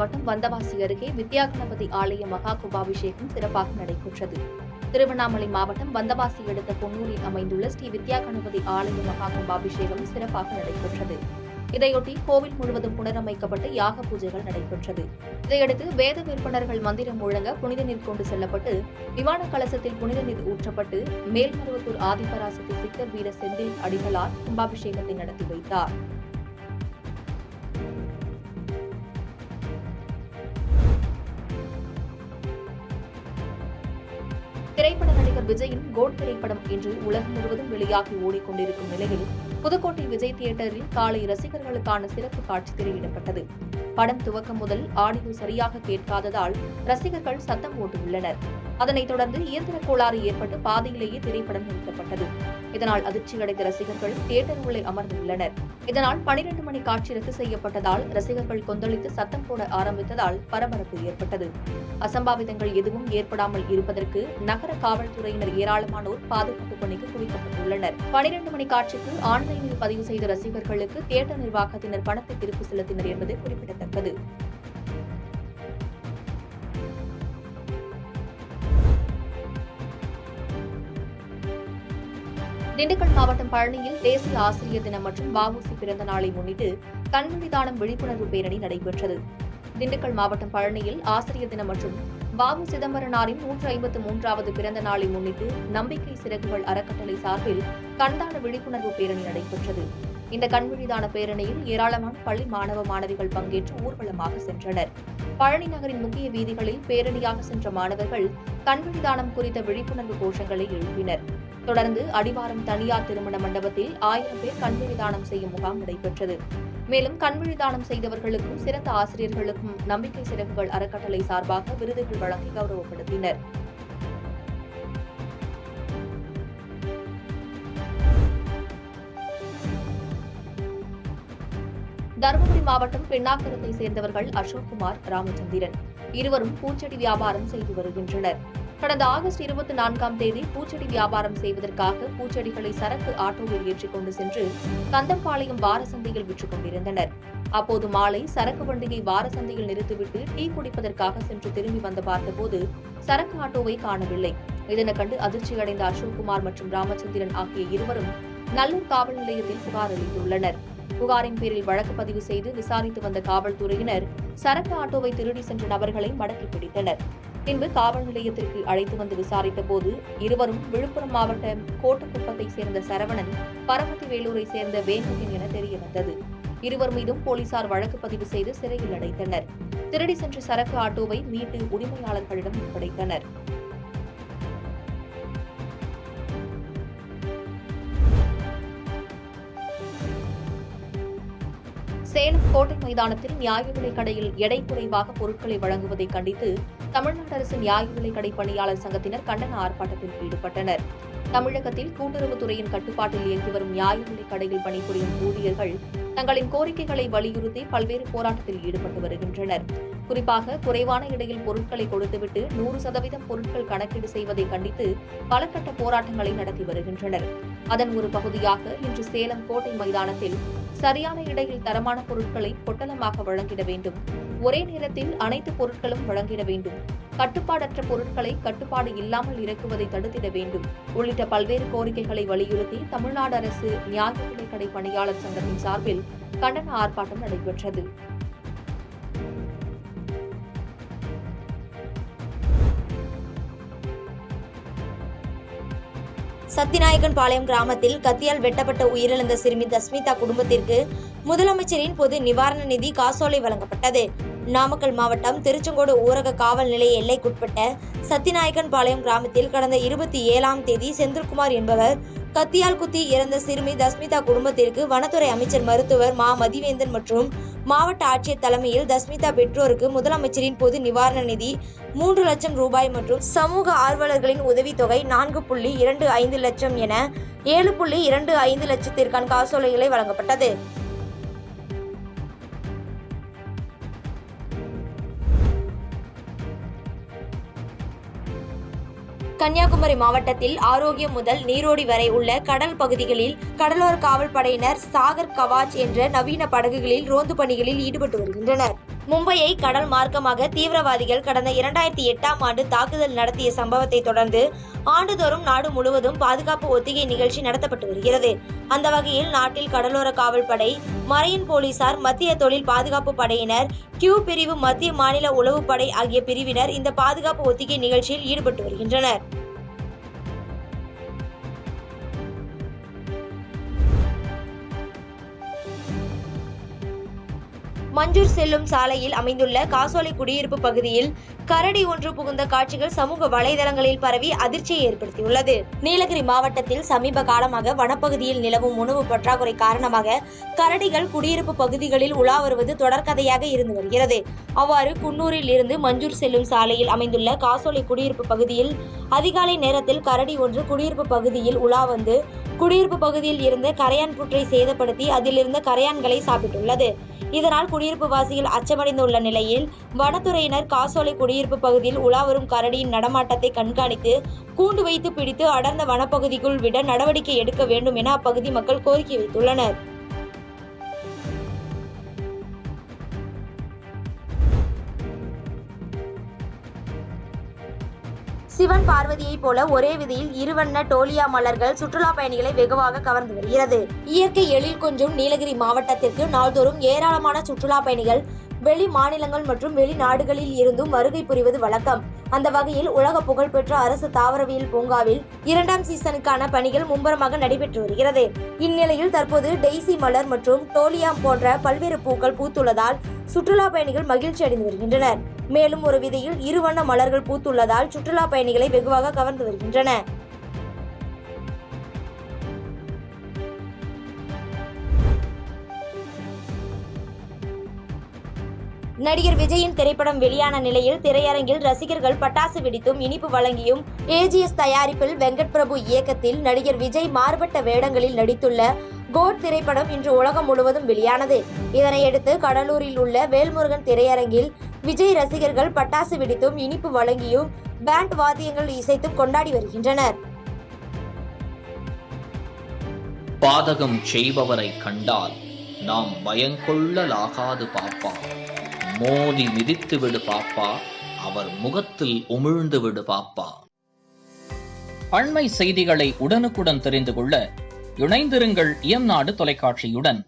மாவட்டம் வந்தவாசி அருகே வித்யா கணபதி ஆலய மகா கும்பாபிஷேகம் சிறப்பாக நடைபெற்றது. திருவண்ணாமலை மாவட்டம் வந்தவாசி அடுத்த பொன்னூரில் அமைந்துள்ள ஸ்ரீ வித்யா கணபதி ஆலய மகா கும்பாபிஷேகம் சிறப்பாக நடைபெற்றது. இதையொட்டி கோவில் முழுவதும் புனரமைக்கப்பட்டு யாக பூஜைகள் நடைபெற்றது. இதையடுத்து வேத விற்பனர்கள் மந்திரம் முழங்க புனித நீர் கொண்டு செல்லப்பட்டு விமான கலசத்தில் புனித நீர் ஊற்றப்பட்டு மேல்மருவத்தூர் ஆதிபராசக்தி சித்தர் வீர செந்தில் அடிகளார் கும்பாபிஷேகத்தை நடத்தி வைத்தார். திரைப்பட நடிகர் விஜயின் கோட் திரைப்படம் இன்று உலகம் முழுவதும் வெளியாகி ஓடிக்கொண்டிருக்கும் நிலையில் புதுக்கோட்டை விஜய் தியேட்டரில் காலை ரசிகர்களுக்கான சிறப்பு காட்சி திரையிடப்பட்டது. படம் துவக்கம் முதல் ஆடியோ சரியாக கேட்காததால் ரசிகர்கள் சத்தம் போட்டுள்ளனர். அதனைத் தொடர்ந்து இயந்திர கோளாறு ஏற்பட்டு பாதியிலேயே திரைப்படம் நிறுத்தப்பட்டது. இதனால் அதிர்ச்சியடைந்த ரசிகர்கள் தியேட்டர் உள்ளே அமர்ந்துள்ளனர். இதனால் 12 மணி காட்சி ரத்து செய்யப்பட்டதால் ரசிகர்கள் கொந்தளித்து சத்தம் போட ஆரம்பித்ததால் பரபரப்பு ஏற்பட்டது. அசம்பாவிதங்கள் எதுவும் ஏற்படாமல் இருப்பதற்கு நகர காவல்துறையினர் ஏராளமானோர் பாதுகாப்பு பணிக்கு குவிக்கப்பட்டுள்ளனர். 12 மணி காட்சிக்கு ஆன்லைனில் பதிவு செய்த ரசிகர்களுக்கு தியேட்டர் நிர்வாகத்தினர் பணத்தை திருப்பி செலுத்தினர் என்பது குறிப்பிடத்தக்கது. திண்டுக்கல் மாவட்டம் பழனியில் தேசிய ஆசிரியர் தினம் மற்றும் வ.உ.சி. பிறந்த நாளை முன்னிட்டு கண்விழி தானம் விழிப்புணர்வு பேரணி நடைபெற்றது. திண்டுக்கல் மாவட்டம் பழனியில் ஆசிரியர் தினம் மற்றும் வ.உ. சிதம்பரனாரின் 153வது பிறந்த நாளை முன்னிட்டு நம்பிக்கை சிறகுகள் அறக்கட்டளை சார்பில் கண்தான விழிப்புணர்வு பேரணி நடைபெற்றது. இந்த கண்விழிதான பேரணியில் ஏராளமான பள்ளி மாணவ மாணவிகள் பங்கேற்று ஊர்வலமாக சென்றனர். பழனி நகரின் முக்கிய வீதிகளில் பேரணியாக சென்ற மாணவர்கள் கண்விழிதானம் குறித்த விழிப்புணர்வு கோஷங்களை எழுப்பினர். தொடர்ந்து அடிவாரம் தனியார் திருமண மண்டபத்தில் 1000 பேர் கண்விழிதானம் செய்யும் முகாம் நடைபெற்றது. மேலும் கண்விழிதானம் செய்தவர்களுக்கும் சிறந்த ஆசிரியர்களுக்கும் நம்பிக்கை சிறகுகள் அறக்கட்டளை சார்பாக விருதுகள் வழங்கி கௌரவப்படுத்தினர். தருமபுரி மாவட்டம் பெண்ணாகரத்தை சேர்ந்தவர்கள் அசோக்குமார், ராமச்சந்திரன் இருவரும் பூச்செடி வியாபாரம் செய்து வருகின்றனர். கடந்த ஆகஸ்ட் 24ஆம் தேதி பூச்செடி வியாபாரம் செய்வதற்காக பூச்செடிகளை சரக்கு ஆட்டோவில் ஏற்றிக் கொண்டு சென்று கந்தம்பாளையம் வாரசந்தையில் விற்றுக் கொண்டிருந்தனர். அப்போது மாலை சரக்கு வண்டியை வாரசந்தையில் நிறுத்திவிட்டு டீ குடிப்பதற்காக சென்று திரும்பி வந்து பார்த்தபோது சரக்கு ஆட்டோவை காணவில்லை. இதனை கண்டு அதிர்ச்சியடைந்த அசோக்குமார் மற்றும் ராமச்சந்திரன் ஆகிய இருவரும் நல்லூர் காவல் நிலையத்தில் புகார் அளித்துள்ளனர். புகாரின் பேரில் வழக்கு பதிவு செய்து விசாரித்து வந்த காவல்துறையினர் சரக்கு ஆட்டோவை திருடி சென்ற நபர்களை மடக்கி பிடித்தனர். பின்பு காவல் நிலையத்திற்கு அழைத்து வந்து விசாரித்த போது இருவரும் விழுப்புரம் மாவட்டம் கோட்டக்குப்பத்தை சேர்ந்த சரவணன், பரமத்தி வேலூரை சேர்ந்த வேங்கன் என தெரியவந்தது. இருவர் மீதும் போலீசார் வழக்கு பதிவு செய்து சிறையில் அடைத்தனர். திருடி சென்ற சரக்கு ஆட்டோவை மீட்டு உரிமையாளர்களிடம் ஒப்படைத்தனர். சேலம் கோட்டை மைதானத்தில் நியாய விலைக் கடையில் எடை குறைவாக பொருட்களை வழங்குவதை கண்டித்து தமிழ்நாடு அரசு நியாய விலைக் கடை பணியாளர் சங்கத்தினர் கண்டன ஆர்ப்பாட்டத்தில் ஈடுபட்டனர். தமிழகத்தில் கூட்டுறவுத்துறையின் கட்டுப்பாட்டில் இயங்கி வரும் நியாய விலைக் கடையில் பணிபுரியும் ஊழியர்கள் தங்களின் கோரிக்கைகளை வலியுறுத்தி பல்வேறு போராட்டத்தில் ஈடுபட்டு வருகின்றனர். குறிப்பாக குறைவான இடையில் பொருட்களை கொடுத்துவிட்டு 100% பொருட்கள் கணக்கீடு செய்வதை கண்டித்து பல கட்ட போராட்டங்களை நடத்தி வருகின்றனர். அதன் ஒரு பகுதியாக இன்று சேலம் கோட்டை மைதானத்தில் சரியான இடையில் தரமான பொருட்களை பொட்டலமாக வழங்கிட வேண்டும், ஒரே நேரத்தில் அனைத்து பொருட்களும் வழங்கிட வேண்டும், கட்டுப்பாடற்ற பொருட்களை கட்டுப்பாடு இல்லாமல் இறக்குவதை தடுத்திட வேண்டும் உள்ளிட்ட பல்வேறு கோரிக்கைகளை வலியுறுத்தி தமிழ்நாடு அரசு நியாய விலைக் கடை பணியாளர் சங்கத்தின் சார்பில் கண்டன ஆர்ப்பாட்டம் நடைபெற்றது. சத்திநாயக்கன்பாளையம் கிராமத்தில் கத்தியால் வெட்டப்பட்ட உயிரிழந்த சிறுமி தஸ்மிதா குடும்பத்திற்கு முதலமைச்சரின் பொது நிவாரண நிதி காசோலை வழங்கப்பட்டது. நாமக்கல் மாவட்டம் திருச்செங்கோடு ஊரக காவல் நிலைய எல்லைக்குட்பட்ட சத்திநாயக்கன்பாளையம் கிராமத்தில் கடந்த 27ஆம் தேதி செந்தில்குமார் என்பவர் கத்தியால் குத்தி இறந்த சிறுமி தஸ்மிதா குடும்பத்திற்கு வனத்துறை அமைச்சர் மருத்துவர் மா மதிவேந்தன் மற்றும் மாவட்ட ஆட்சியர் தலைமையில் தஸ்மிதா பெற்றோருக்கு முதலமைச்சரின் பொது நிவாரண நிதி 3 லட்சம் ரூபாய் மற்றும் சமூக ஆர்வலர்களின் உதவித்தொகை 4.25 லட்சம் என 7.25 லட்சத்திற்கான காசோலைகளை வழங்கப்பட்டது. கன்னியாகுமரி மாவட்டத்தில் ஆரோக்கியம் முதல் நீரோடி வரை உள்ள கடல் பகுதிகளில் கடலோர காவல் படையினர் சாகர் கவாச் என்ற நவீன படகுகளில் ரோந்து பணிகளில் ஈடுபட்டு வருகின்றனர். மும்பையை கடல் மார்க்கமாக தீவிரவாதிகள் கடந்த 2008ஆம் ஆண்டு தாக்குதல் நடத்திய சம்பவத்தை தொடர்ந்து ஆண்டுதோறும் நாடு முழுவதும் பாதுகாப்பு ஒத்திகை நிகழ்ச்சி நடத்தப்பட்டு வருகிறது. அந்த வகையில் நாட்டில் கடலோர காவல் படை, மரைன் போலீசார், மத்திய தொழில் பாதுகாப்பு படையினர், கியூ பிரிவு, மத்திய மாநில உளவுப்படை ஆகிய பிரிவினர் இந்த பாதுகாப்பு ஒத்திகை நிகழ்ச்சியில் ஈடுபட்டு வருகின்றனர். மஞ்சூர் செல்லும் சாலையில் அமைந்துள்ள காசோலை குடியிருப்பு பகுதியில் கரடி ஒன்று புகுந்த காட்சிகள் சமூக வலைதளங்களில் பரவி அதிர்ச்சியை ஏற்படுத்தியுள்ளது. நீலகிரி மாவட்டத்தில் சமீப காலமாக வனப்பகுதியில் நிலவும் உணவு பற்றாக்குறை காரணமாக கரடிகள் குடியிருப்பு பகுதிகளில் உலா வருவது தொடர்கதையாக இருந்து வருகிறது. அவ்வாறு குன்னூரில் இருந்து மஞ்சூர் செல்லும் சாலையில் அமைந்துள்ள காசோலை குடியிருப்பு பகுதியில் அதிகாலை நேரத்தில் கரடி ஒன்று குடியிருப்பு பகுதியில் உலா வந்து குடியிருப்பு பகுதியில் இருந்த கரையான் புற்றை சேதப்படுத்தி அதிலிருந்த கரையான்களை சாப்பிட்டுள்ளது. இதனால் குடியிருப்பு வாசிகள் அச்சமடைந்துள்ள நிலையில் வனத்துறையினர் காசோலை குடியிருப்பு பகுதியில் உலாவரும் கரடியின் நடமாட்டத்தை கண்காணித்து கூண்டு வைத்து பிடித்து அடர்ந்த வனப்பகுதிக்குள் விட நடவடிக்கை எடுக்க வேண்டும் என அப்பகுதி மக்கள் கோரிக்கை வைத்துள்ளனர். சிவன் பார்வதியை போல ஒரே விதியில் இருவண்ண டோலியா மலர்கள் சுற்றுலா பயணிகளை வெகுவாக கவர்ந்து வருகிறது. இயற்கை எழில் கொஞ்சும் நீலகிரி மாவட்டத்திற்கு நாள்தோறும் ஏராளமான சுற்றுலா பயணிகள் வெளி மாநிலங்கள் மற்றும் வெளிநாடுகளில் இருந்தும் வருகை புரிவது வழக்கம். அந்த வகையில் உலக புகழ்பெற்ற அரசு தாவரவியல் பூங்காவில் 2ஆம் சீசனுக்கான பணிகள் மும்முரமாக நடைபெற்று வருகிறது. இந்நிலையில் தற்போது டெய்சி மலர் மற்றும் டோலியாம் போன்ற பல்வேறு பூக்கள் பூத்துள்ளதால் சுற்றுலா பயணிகள் மகிழ்ச்சி அடைந்து வருகின்றனர். மேலும் ஒரு விதையில் இருவண்ண மலர்கள் பூத்துள்ளதால் சுற்றுலா பயணிகளை வெகுவாக கவர்ந்து வருகின்றன. நடிகர் விஜயின் திரைப்படம் வெளியான நிலையில் திரையரங்கில் ரசிகர்கள் பட்டாசு வெடித்தும் இனிப்பு வழங்கியும் ஏஜிஎஸ் தயாரிப்பில் வெங்கட் பிரபு இயக்கத்தில் நடிகர் விஜய் மாறுபட்ட வேடங்களில் நடித்துள்ள கோட் திரைப்படம் இன்று உலகம் முழுவதும் வெளியானது. இதனையடுத்து கடலூரில் உள்ள வேல்முருகன் திரையரங்கில் விஜய் ரசிகர்கள் பட்டாசு வெடித்தும் இனிப்பு வழங்கியும் பேண்ட் வாத்தியங்கள் இசைத்தும் கொண்டாடி வருகின்றனர். பாதகம் செய்பவரை கண்டால் நாம் பயங்கொள்ளலாகாது பாப்பா, மோதி மிதித்து விடு பாப்பா, அவர் முகத்தில் உமிழ்ந்து விடு பாப்பா. அண்மை செய்திகளை உடனுக்குடன் தெரிந்து கொள்ள இணைந்திருங்கள் இயம்நாடு தொலைக்காட்சியுடன்.